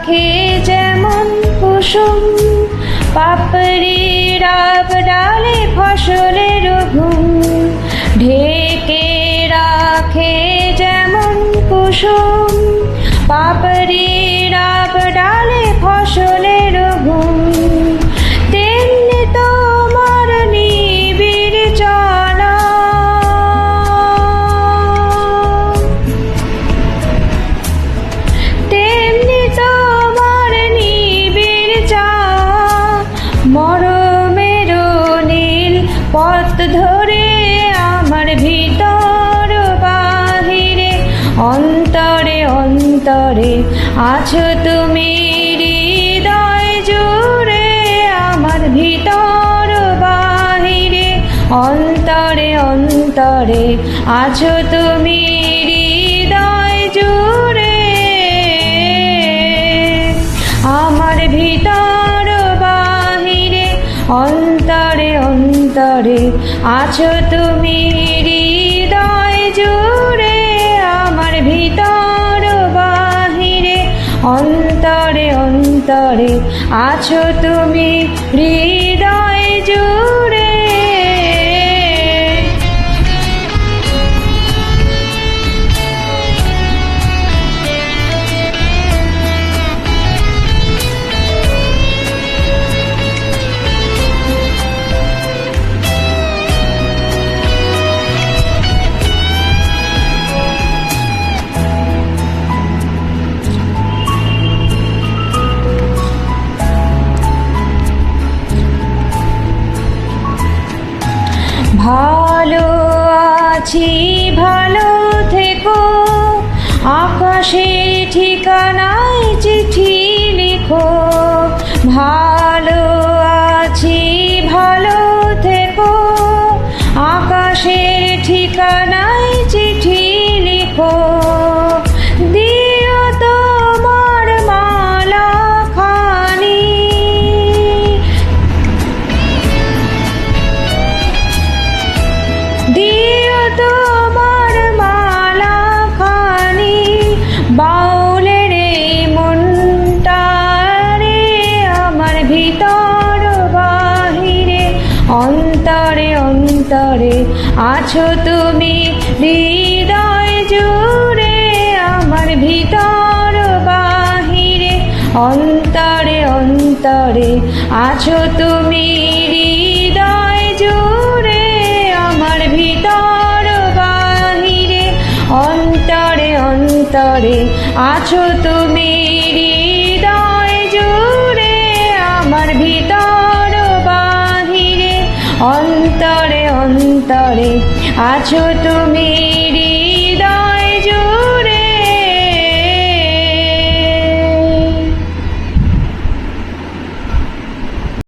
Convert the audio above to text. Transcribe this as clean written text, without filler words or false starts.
রাখে যেমন কুসুম, পাপড়ি ডাব ডালে ফসলের ঘুম। ঢেকে রাখে যেমন কুসুম, পাপড়ি ডাব ডালে ফসলের ঘুম। তেমনি তোমার নিবিড় চলা, তেমনি তোমার নিবিড় চাওয়া। মরমের নীল পথ ধরে আমার ভিতর বাহিরে, অন্তরে অন্তরে আছো তুমি, হৃদয় জুড়ে আমার ভিতর বাহিরে। অন্তরে অন্তরে আছো তুমি, হৃদয় জুড়ে আমার ভিতর বাহিরে। অন্তরে অন্তরে আছো তুমি, হৃদয় জুড়ে আমার ভিতর বাহিরে। অন্তরে অন্তরে আছো তুমি, হৃদয় জুড়ে। ভালো আছি ভালো থেকো, আকাশে ঠিকানায় চিঠি লিখো। ভালো আছি ভালো থেকো, আকাশের ঠিকানায় চিঠি লিখো। দিও তোমার মালা খানি, দিও তোমার মালা খানি। বাউলের এই মনটারে আমার ভিতর বাহিরে। অন্তরে অন্তরে আছো তুমি, হৃদয় জুড়ে আমার ভিতর বাহিরে। অন্তরে অন্তরে আছো তুমি, হৃদয় জুড়ে আমার ভিতর বাহিরে। অন্তরে অন্তরে আছো তুমি, হৃদয় জুড়ে আমার ভিতর বাহিরে। অন্তরে অন্তরে আছো তুমি।